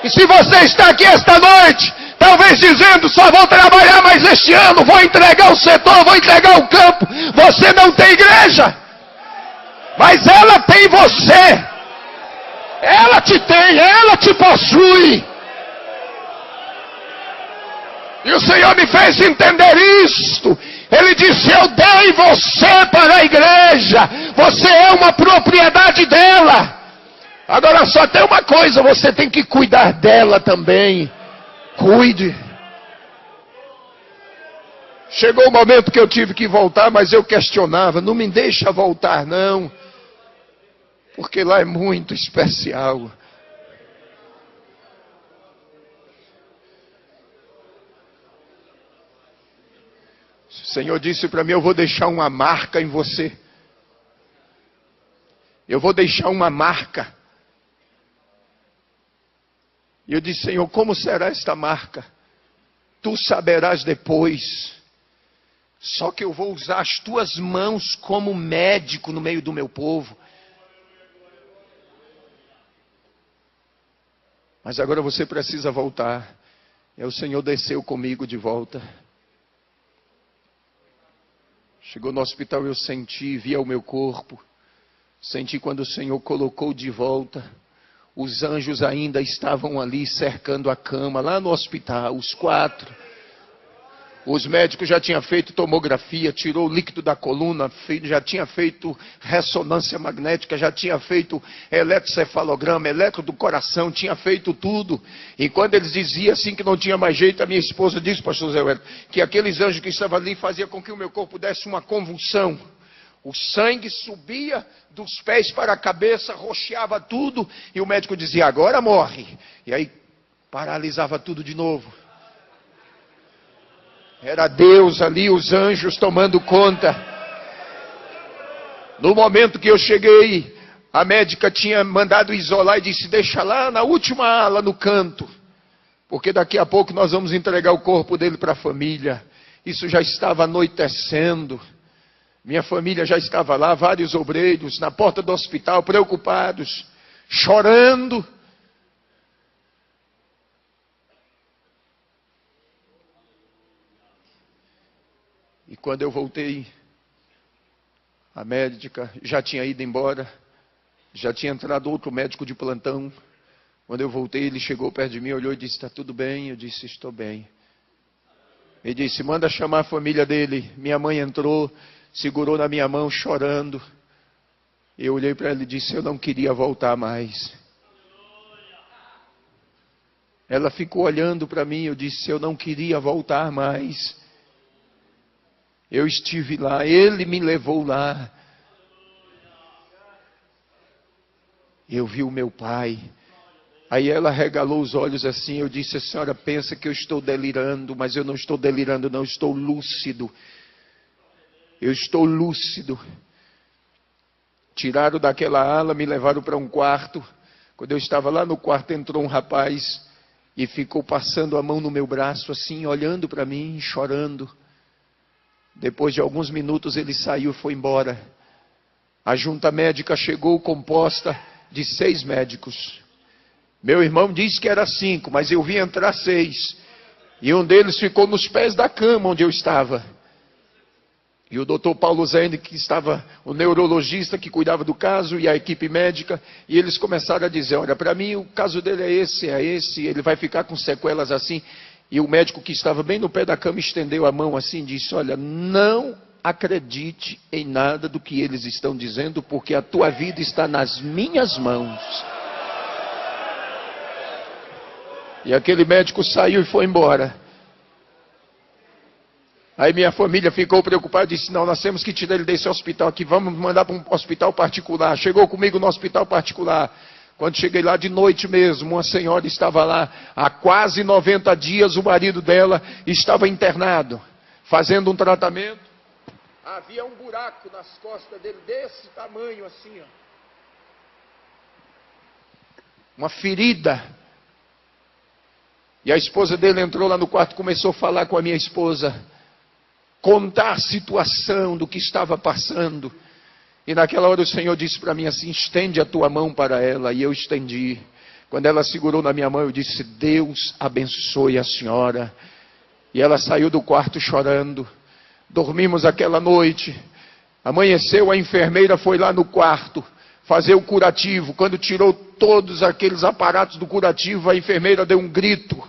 S1: E se você está aqui esta noite, talvez dizendo, só vou trabalhar mais este ano, vou entregar o setor, vou entregar o campo, você não tem igreja, mas ela tem você. Ela te tem, ela te possui. E o Senhor me fez entender isto. Ele disse, eu dei você para a igreja. Você é uma propriedade dela. Agora só tem uma coisa, você tem que cuidar dela também. Cuide. Chegou o momento que eu tive que voltar, mas eu questionava, não me deixa voltar não. Porque lá é muito especial. O Senhor disse para mim, eu vou deixar uma marca em você. Eu vou deixar uma marca. E eu disse, Senhor, como será esta marca? Tu saberás depois. Só que eu vou usar as tuas mãos como médico no meio do meu povo. Mas agora você precisa voltar. E o Senhor desceu comigo de volta. Chegou no hospital, eu senti, via o meu corpo. Senti quando o Senhor colocou de volta. Os anjos ainda estavam ali cercando a cama, lá no hospital, os 4. Os médicos já tinham feito tomografia, tirou o líquido da coluna, já tinha feito ressonância magnética, já tinha feito eletrocefalograma, eletro do coração, tinha feito tudo. E quando eles diziam assim que não tinha mais jeito, a minha esposa disse, pastor Zé Wellington, que aqueles anjos que estavam ali faziam com que o meu corpo desse uma convulsão. O sangue subia dos pés para a cabeça, roxeava tudo, e o médico dizia, agora morre. E aí paralisava tudo de novo. Era Deus ali, os anjos tomando conta. No momento que eu cheguei, a médica tinha mandado isolar e disse, deixa lá na última ala, no canto. Porque daqui a pouco nós vamos entregar o corpo dele para a família. Isso já estava anoitecendo. Minha família já estava lá, vários obreiros, na porta do hospital, preocupados, chorando. E quando eu voltei, a médica já tinha ido embora, já tinha entrado outro médico de plantão. Quando eu voltei, ele chegou perto de mim, olhou e disse, está tudo bem? Eu disse, estou bem. Ele disse, manda chamar a família dele. Minha mãe entrou, segurou na minha mão, chorando. Eu olhei para ela e disse, eu não queria voltar mais. Ela ficou olhando para mim, eu disse, eu não queria voltar mais. Eu estive lá, ele me levou lá. Eu vi o meu pai. Aí ela regalou os olhos assim, eu disse, a senhora pensa que eu estou delirando, mas eu não estou delirando não, eu estou lúcido. Eu estou lúcido. Tiraram daquela ala, me levaram para um quarto. Quando eu estava lá no quarto, entrou um rapaz e ficou passando a mão no meu braço assim, olhando para mim, chorando. Depois de alguns minutos ele saiu e foi embora. A junta médica chegou composta de 6 médicos. Meu irmão disse que era 5, mas eu vi entrar 6. E um deles ficou nos pés da cama onde eu estava. E o doutor Paulo Zene, que estava, o neurologista que cuidava do caso, e a equipe médica, e eles começaram a dizer, olha, para mim o caso dele é esse, ele vai ficar com sequelas assim. E o médico que estava bem no pé da cama estendeu a mão assim e disse, olha, não acredite em nada do que eles estão dizendo, porque a tua vida está nas minhas mãos. E aquele médico saiu e foi embora. Aí minha família ficou preocupada e disse, não, nós temos que tirar ele desse hospital aqui, vamos mandar para um hospital particular. Chegou comigo no hospital particular. Quando cheguei lá de noite mesmo, uma senhora estava lá, há quase 90 dias o marido dela estava internado, fazendo um tratamento. Havia um buraco nas costas dele, desse tamanho assim, ó. Uma ferida. E a esposa dele entrou lá no quarto, começou a falar com a minha esposa, contar a situação do que estava passando. E naquela hora o Senhor disse para mim assim, estende a tua mão para ela. E eu estendi. Quando ela segurou na minha mão, eu disse, Deus abençoe a senhora. E ela saiu do quarto chorando. Dormimos aquela noite. Amanheceu, a enfermeira foi lá no quarto fazer o curativo. Quando tirou todos aqueles aparatos do curativo, a enfermeira deu um grito.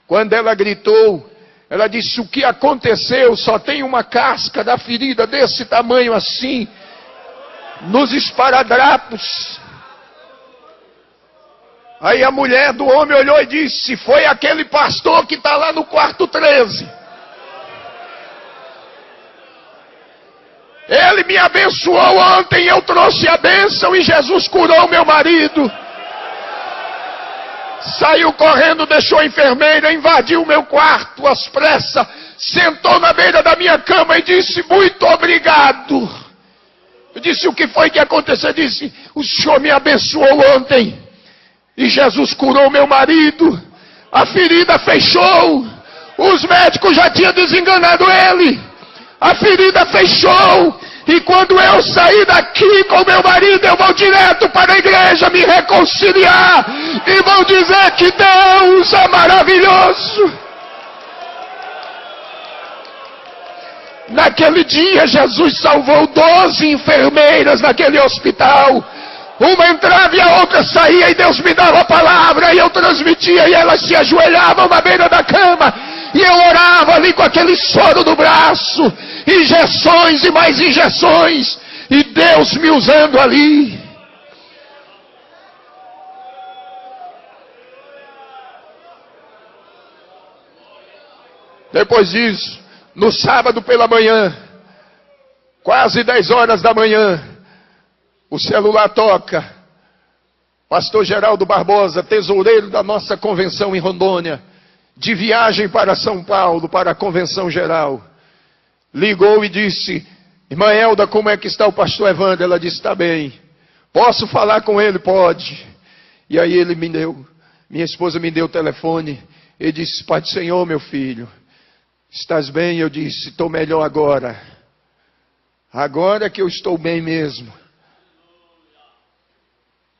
S1: Quando ela gritou, ela disse, o que aconteceu? Só tem uma casca da ferida desse tamanho assim, nos esparadrapos. Aí a mulher do homem olhou e disse, foi aquele pastor que está lá no quarto 13. Ele me abençoou ontem, eu trouxe a bênção e Jesus curou meu marido. Saiu correndo, deixou a enfermeira, invadiu o meu quarto às pressas, sentou na beira da minha cama e disse, muito obrigado. Eu disse, o que foi que aconteceu? Eu disse, o Senhor me abençoou ontem e Jesus curou meu marido. A ferida fechou. Os médicos já tinham desenganado ele. A ferida fechou. E quando eu sair daqui com meu marido, eu vou direto para a igreja me reconciliar. E vou dizer que Deus é maravilhoso. Naquele dia, Jesus salvou 12 enfermeiras naquele hospital. Uma entrava e a outra saía, e Deus me dava a palavra, e eu transmitia, e elas se ajoelhavam na beira da cama, e eu orava ali com aquele soro no braço, injeções e mais injeções, e Deus me usando ali. Depois disso, no sábado pela manhã, quase 10 horas da manhã, o celular toca. Pastor Geraldo Barbosa, tesoureiro da nossa convenção em Rondônia, de viagem para São Paulo, para a convenção geral, ligou e disse, irmã Elda, como é que está o pastor Evandro? Ela disse, está bem. Posso falar com ele? Pode. E aí ele me deu, minha esposa me deu o telefone, ele disse, Pai do Senhor, meu filho, estás bem? Eu disse, estou melhor agora. Agora que eu estou bem mesmo.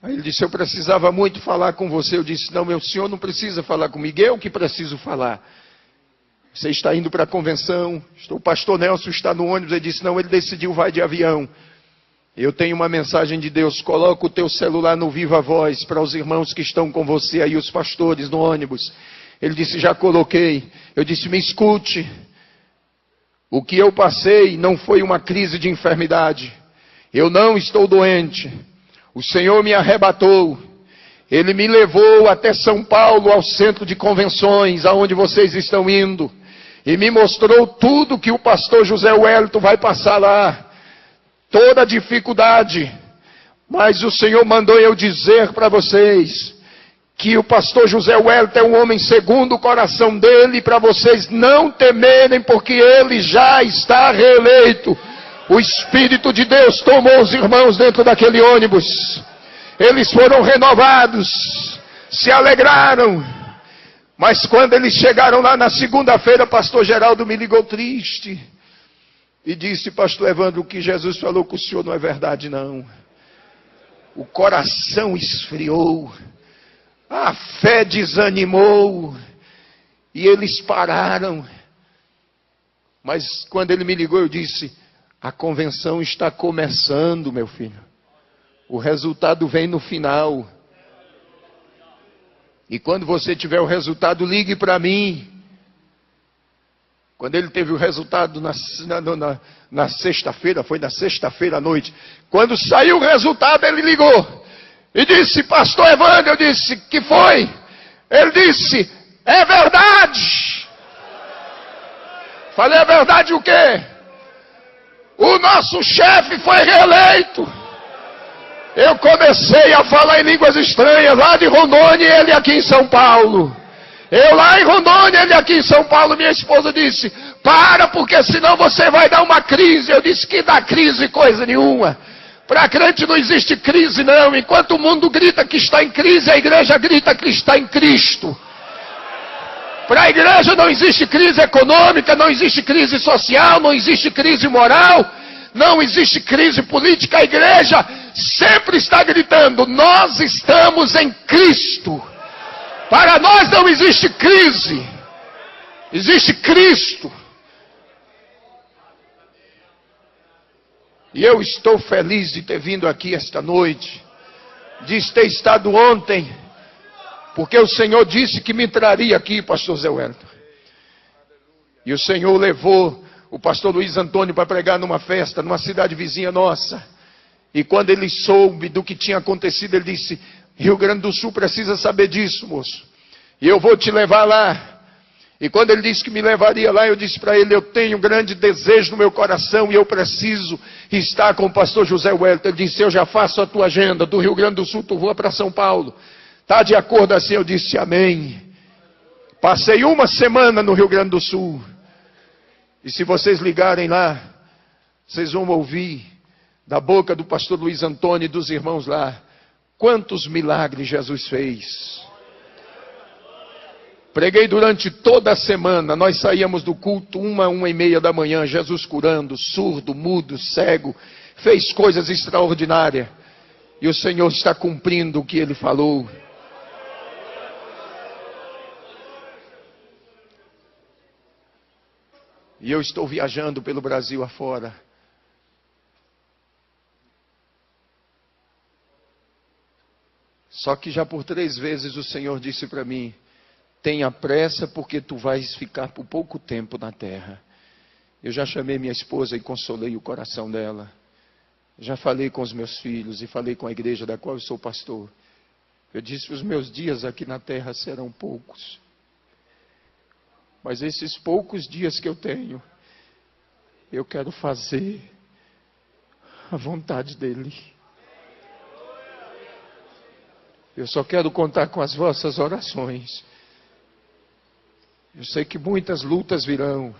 S1: Aí ele disse, eu precisava muito falar com você. Eu disse, não, meu senhor não precisa falar comigo, eu que preciso falar. Você está indo para a convenção, o pastor Nelson está no ônibus. Ele disse, não, ele decidiu, vai de avião. Eu tenho uma mensagem de Deus, coloca o teu celular no Viva Voz para os irmãos que estão com você aí, os pastores no ônibus. Ele disse, já coloquei. Eu disse, me escute. O que eu passei não foi uma crise de enfermidade. Eu não estou doente. O Senhor me arrebatou. Ele me levou até São Paulo, ao centro de convenções, aonde vocês estão indo. E me mostrou tudo que o pastor José Wellington vai passar lá. Toda a dificuldade. Mas o Senhor mandou eu dizer para vocês que o pastor José Wellington é um homem segundo o coração dele, para vocês não temerem, porque ele já está reeleito. O Espírito de Deus tomou os irmãos dentro daquele ônibus. Eles foram renovados, se alegraram. Mas quando eles chegaram lá na segunda-feira, pastor Geraldo me ligou triste e disse, pastor Evandro, o que Jesus falou com o senhor não é verdade não. O coração esfriou, a fé desanimou, e eles pararam. Mas quando ele me ligou, eu disse, A convenção está começando, meu filho. O resultado vem no final. E quando você tiver o resultado, ligue para mim. Quando ele teve o resultado na sexta-feira, foi na sexta-feira à noite. Quando saiu o resultado, ele ligou. E disse, pastor Evandro, eu disse, que foi? Ele disse, é verdade. Falei, é verdade o quê? O nosso chefe foi reeleito. Eu comecei a falar em línguas estranhas lá de Rondônia e ele aqui em São Paulo. Eu lá em Rondônia, ele aqui em São Paulo. Minha esposa disse, para, porque senão você vai dar uma crise. Eu disse, que dá crise coisa nenhuma. Para crente não existe crise não. Enquanto o mundo grita que está em crise, a igreja grita que está em Cristo. Para a igreja não existe crise econômica, não existe crise social, não existe crise moral, não existe crise política. A igreja sempre está gritando, nós estamos em Cristo. Para nós não existe crise, existe Cristo. E eu estou feliz de ter vindo aqui esta noite, de ter estado ontem, porque o Senhor disse que me traria aqui, pastor Zé Wellington. E o Senhor levou o pastor Luiz Antônio para pregar numa festa, numa cidade vizinha nossa. E quando ele soube do que tinha acontecido, ele disse, Rio Grande do Sul precisa saber disso, moço. E eu vou te levar lá. E quando ele disse que me levaria lá, eu disse para ele, eu tenho um grande desejo no meu coração e eu preciso estar com o pastor José Wellington. Ele disse, eu já faço a tua agenda, do Rio Grande do Sul tu voa para São Paulo. Está de acordo assim? Eu disse, amém. Passei uma semana no Rio Grande do Sul. E se vocês ligarem lá, vocês vão ouvir da boca do pastor Luiz Antônio e dos irmãos lá, quantos milagres Jesus fez. Preguei durante toda a semana, nós saíamos do culto 1h30 da manhã, Jesus curando, surdo, mudo, cego, fez coisas extraordinárias. E o Senhor está cumprindo o que Ele falou. E eu estou viajando pelo Brasil afora. Só que já por 3 vezes o Senhor disse para mim, tenha pressa porque tu vais ficar por pouco tempo na terra. Eu já chamei minha esposa e consolei o coração dela. Já falei com os meus filhos e falei com a igreja da qual eu sou pastor. Eu disse, os meus dias aqui na terra serão poucos. Mas esses poucos dias que eu tenho, eu quero fazer a vontade dEle. Eu só quero contar com as vossas orações. Eu sei que muitas lutas virão,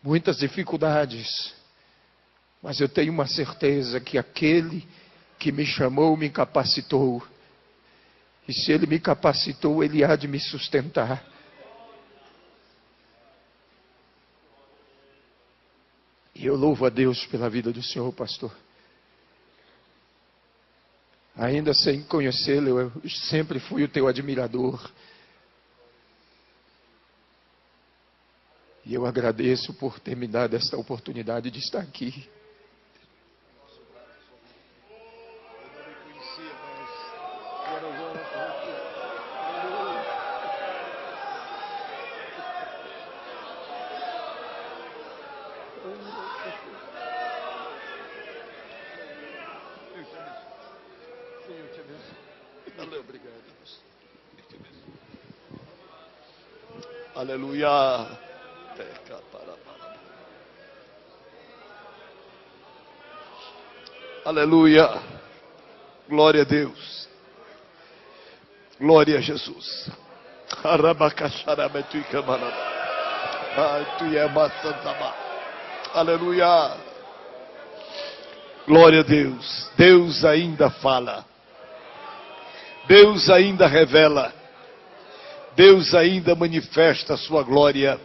S1: muitas dificuldades, mas eu tenho uma certeza que aquele que me chamou me capacitou. E se Ele me capacitou, Ele há de me sustentar. E eu louvo a Deus pela vida do Senhor, pastor. Ainda sem conhecê-lo, eu sempre fui o teu admirador. E eu agradeço por ter me dado esta oportunidade de estar aqui.
S2: Aleluia. Aleluia. Glória a Deus. Glória a Jesus. Aleluia. Glória a Deus. Deus ainda fala. Deus ainda revela. Deus ainda manifesta a sua glória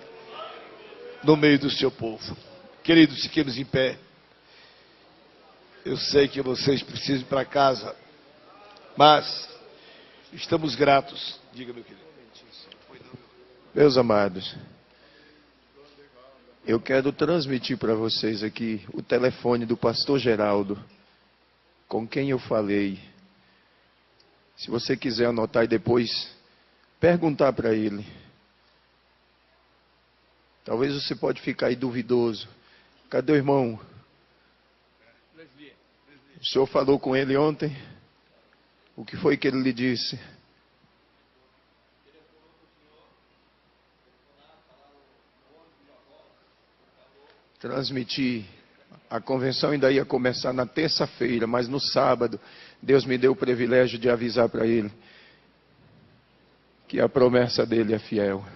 S2: no meio do seu povo. Queridos, fiquemos em pé. Eu sei que vocês precisam ir para casa, mas estamos gratos. Diga, meu querido.
S1: Meus amados, Eu quero transmitir para vocês aqui o telefone do pastor Geraldo, com quem eu falei. Se você quiser anotar e depois perguntar para ele. Talvez você pode ficar aí duvidoso. Cadê o irmão? O senhor falou com ele ontem? O que foi que ele lhe disse? Transmitir. A convenção ainda ia começar na terça-feira, mas no sábado, Deus me deu o privilégio de avisar para ele que a promessa dele é fiel.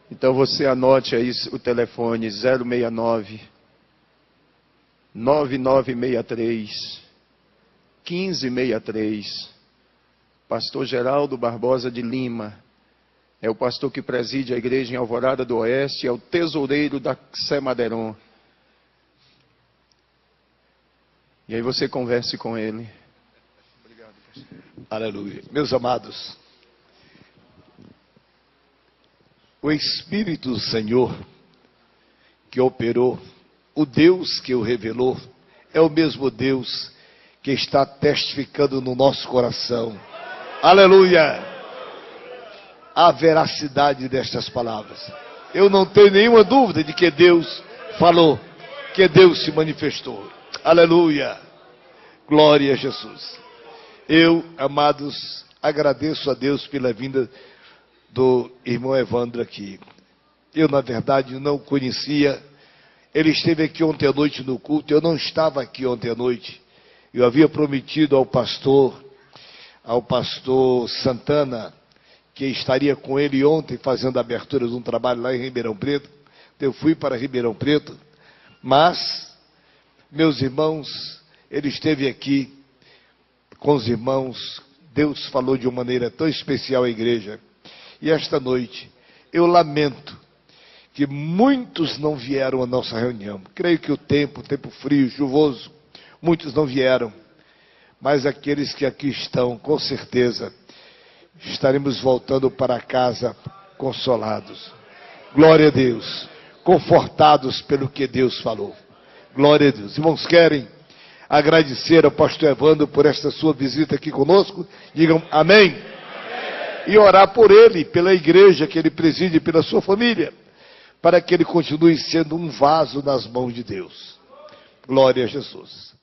S1: Então você anote aí o telefone 069 9963 1563. Pastor Geraldo Barbosa de Lima. É o pastor que preside a igreja em Alvorada do Oeste, é o tesoureiro da Semaderon. E aí você converse com ele. Obrigado, pastor.
S2: Aleluia. Meus amados, o Espírito do Senhor que operou, o Deus que o revelou, é o mesmo Deus que está testificando no nosso coração. Aleluia! A veracidade destas palavras. Eu não tenho nenhuma dúvida de que Deus falou, que Deus se manifestou. Aleluia! Glória a Jesus. Eu, amados, agradeço a Deus pela vinda do irmão Evandro aqui. Eu, na verdade, não o conhecia. Ele esteve aqui ontem à noite no culto. Eu não estava aqui ontem à noite. Eu havia prometido ao pastor Santana, que estaria com ele ontem fazendo a abertura de um trabalho lá em Ribeirão Preto. Eu fui para Ribeirão Preto, mas, meus irmãos, ele esteve aqui com os irmãos. Deus falou de uma maneira tão especial à igreja. E esta noite, eu lamento que muitos não vieram à nossa reunião. Creio que o tempo frio, chuvoso, muitos não vieram. Mas aqueles que aqui estão, com certeza, estaremos voltando para casa consolados. Glória a Deus. Confortados pelo que Deus falou. Glória a Deus. Irmãos, querem agradecer ao pastor Evandro por esta sua visita aqui conosco? Digam amém. E orar por ele, pela igreja que ele preside, pela sua família, para que ele continue sendo um vaso nas mãos de Deus. Glória a Jesus.